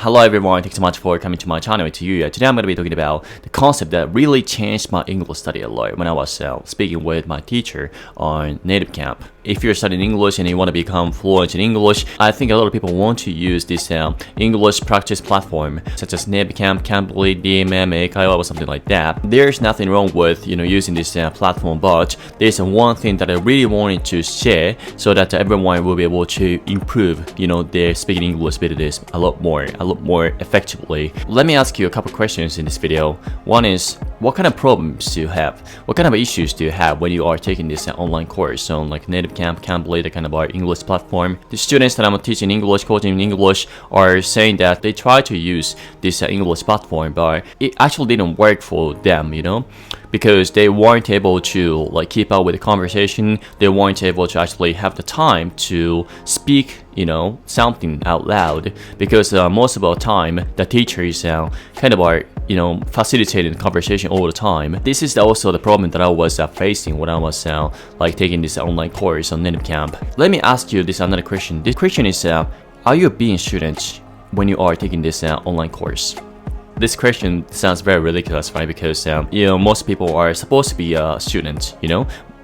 Hello everyone, thanks so much for coming to my channel. It's Yuya. Today I'm going to be talking about the concept that really changed my English study a lot when I was speaking with my teacher on native camp. If you're studying English and you want to become fluent in English, I think a lot of people want to use this English practice platform such as native camp, Cambly, DMM, Eikaiwa, or something like that. There's nothing wrong with using this platform, but there's one thing that I really wanted to share so that everyone will be able to improve their speaking English abilities a lot more effectively. Let me ask you a couple questions in this video. One is, what kind of problems do you have? What kind of issues do you have when you are taking this online course on like native camp, Cambly, the kind of our English platform? The students that I'm teaching English, coaching English, are saying that they try to use this English platform, but it actually didn't work for them, because they weren't able to like keep up with the conversation. They weren't able to actually have the time to speak something out loud, because most of the time the teacher is kind of facilitating the conversation all the time. This is also the problem that I was facing when I was like taking this online course on native camp. Let me ask you this another question. This question is, are you being a student when you are taking this online course? This question sounds very ridiculous, right? Because most people are supposed to be a student,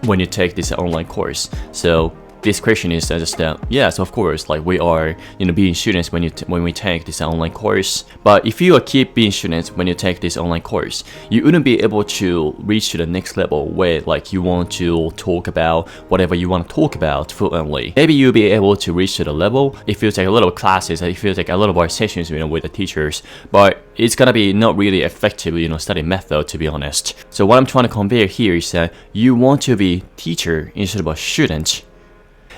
when you take this online course. So this question is just yes, of course, like we are being students when we take this online course. But if you keep being students when you take this online course, you wouldn't be able to reach to the next level where like you want to talk about whatever you want to talk about fluently. Maybe you'll be able to reach to the level if you take a lot of classes, if you take a lot of our sessions with the teachers, but it's gonna be not really effective study method, to be honest. So what I'm trying to convey here is that you want to be teacher instead of a student.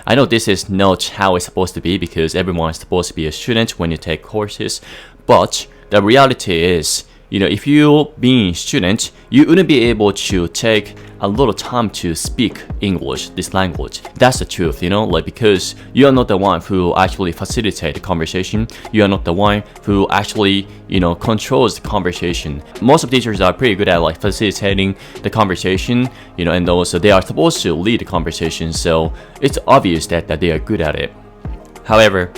I know this is not how it's supposed to be, because everyone is supposed to be a student when you take courses, but the reality is, if you being a student, you wouldn't be able to take a lot of time to speak English, this language. That's the truth, because you are not the one who actually facilitate the conversation. You are not the one who actually, controls the conversation. Most of the teachers are pretty good at like facilitating the conversation, and also they are supposed to lead the conversation. So it's obvious that they are good at it. However,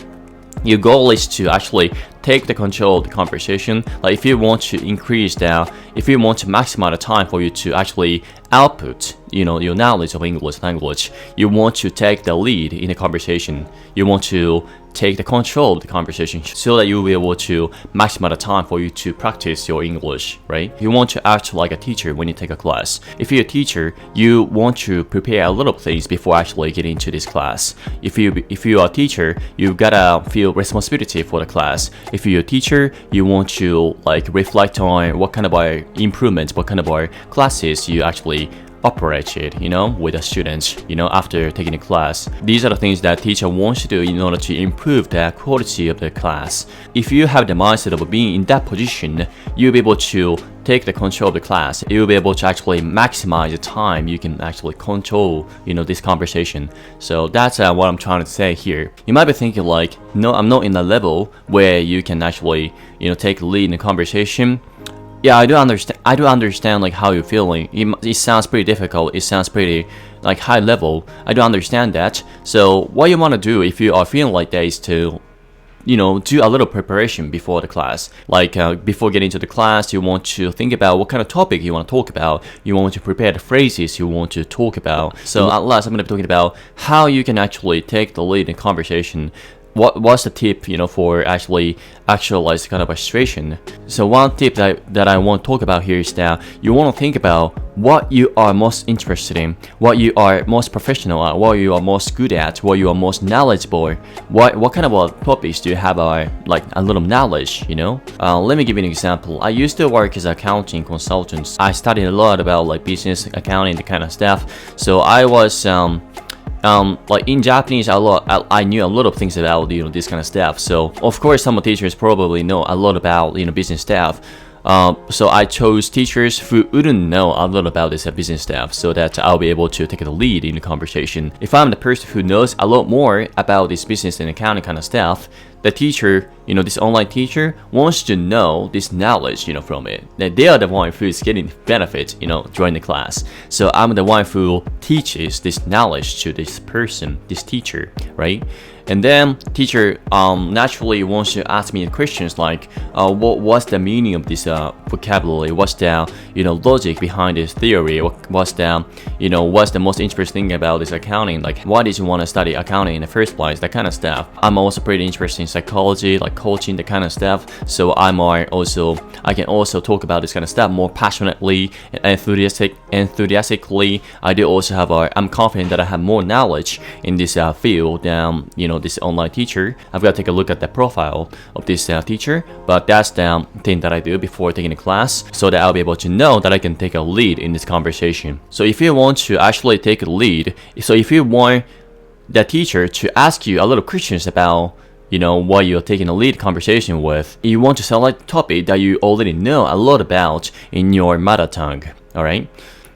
your goal is to actually take the control of the conversation. Like if you want to increase that, if you want to maximize the time for you to actually output, your knowledge of English language, you want to take the lead in the conversation. You want to take the control of the conversation so that you will be able to maximize the time for you to practice your English, right? You want to act like a teacher when you take a class. If you're a teacher, you want to prepare a lot of things before actually getting into this class. If you are a teacher, you gotta feel responsibility for the class. If you're a teacher, you want to like reflect on what kind of improvements, what kind of classes you actually operated, with the students, after taking the class. These are the things that teacher wants to do in order to improve the quality of the class. If you have the mindset of being in that position, you'll be able to take the control of the class. You'll be able to actually maximize the time you can actually control, this conversation. So that's what I'm trying to say here. You might be thinking like, no, I'm not in a level where you can actually, take the lead in the conversation. Yeah, I do understand like how you're feeling. It sounds pretty difficult. It sounds pretty like high level. I do understand that. So what you want to do if you are feeling like that is to do a little preparation before the class. Like before getting to the class, you want to think about what kind of topic you want to talk about. You want to prepare the phrases you want to talk about. So at last, I'm going to be talking about how you can actually take the lead in conversation. What's the tip, for actually actualize kind of a situation? So one tip that I want to talk about here is that you want to think about what you are most interested in, what you are most professional at, what you are most good at, what you are most knowledgeable. What kind of topics do you have like a little knowledge, Let me give you an example. I used to work as an accounting consultant. I studied a lot about like business accounting, the kind of stuff. So I was like in Japanese, I knew a lot of things about this kind of stuff. So of course some teachers probably know a lot about business stuff. So I chose teachers who wouldn't know a lot about this business stuff, so that I'll be able to take the lead in the conversation. If I'm the person who knows a lot more about this business and accounting kind of stuff, the teacher, this online teacher wants to know this knowledge, from it. That they are the one who is getting benefit, during the class. So I'm the one who teaches this knowledge to this person, this teacher, right? And then teacher naturally wants to ask me questions like, what's the meaning of this vocabulary? What's the logic behind this theory? What's the most interesting thing about this accounting? Like, why did you want to study accounting in the first place? That kind of stuff. I'm also pretty interested in psychology, like coaching, that kind of stuff. So I can also talk about this kind of stuff more passionately and enthusiastically. I'm confident that I have more knowledge in this field than this online teacher. I've got to take a look at the profile of this teacher, but that's the thing that I do before taking the class, so that I'll be able to know that I can take a lead in this conversation. So if you want to actually take a lead, so if you want the teacher to ask you a little questions about what you're taking a lead conversation with, you want to select a topic that you already know a lot about in your mother tongue. Alright?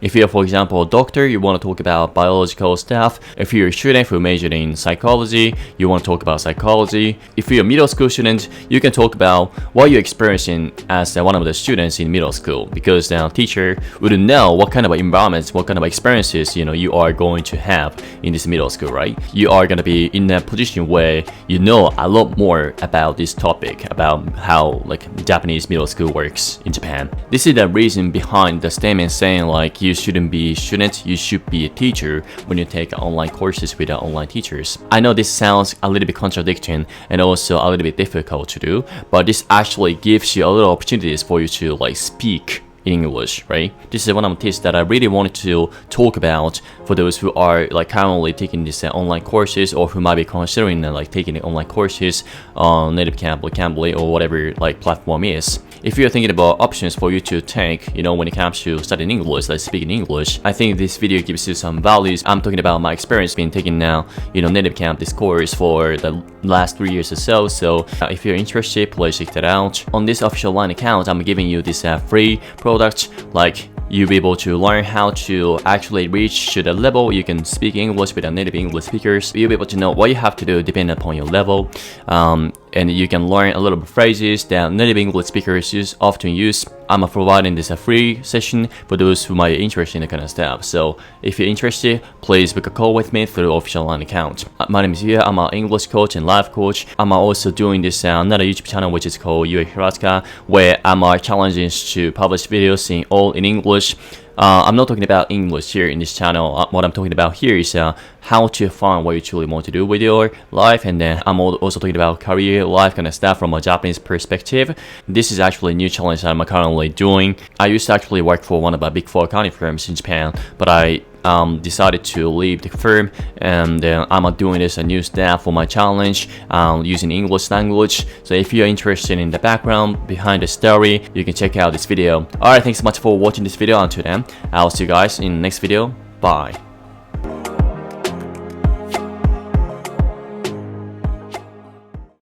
If you're, for example, a doctor, you want to talk about biological stuff. If you're a student who majored in psychology, you want to talk about psychology. If you're a middle school student, you can talk about what you're experiencing as one of the students in middle school, because the teacher wouldn't know what kind of environments, what kind of experiences you are going to have in this middle school, right? You are going to be in a position where you know a lot more about this topic, about how Japanese middle school works in Japan. This is the reason behind the statement saying you shouldn't be a student, you should be a teacher when you take online courses with online teachers. I know this sounds a little bit contradicting and also a little bit difficult to do, but this actually gives you a little opportunities for you to speak in English, right? This is one of the tips that I really wanted to talk about for those who are currently taking these online courses, or who might be considering taking the online courses on Native Camp or Cambly or whatever platform is. If you're thinking about options for you to take, when it comes to studying English, speaking English, I think this video gives you some values. I'm talking about my experience being taking now, Native Camp, this course for the last 3 years or so. So if you're interested, please check that out. On this official LINE account, I'm giving you this free product, you'll be able to learn how to actually reach to the level you can speak English with native English speakers. You'll be able to know what you have to do depending upon your level. And you can learn a little bit phrases that native English speakers often use. I'm providing this a free session for those who might be interested in that kind of stuff. So if you're interested, please book a call with me through the official LINE account. My name is Yuya. I'm an English coach and life coach. I'm also doing this another YouTube channel which is called Yuya, where I'm challenging to publish videos all in English. I'm not talking about English here in this channel. What I'm talking about here is how to find what you truly want to do with your life, and then I'm also talking about career, life kind of stuff from a Japanese perspective. This is actually a new challenge that I'm currently doing. I used to actually work for one of the big 4 accounting firms in Japan, but I decided to leave the firm, and I'm doing this a new stuff for my challenge using English language. So if you're interested in the background behind the story, you can check out this video. Alright, thanks so much for watching this video. Until then, I'll see you guys in the next video. Bye.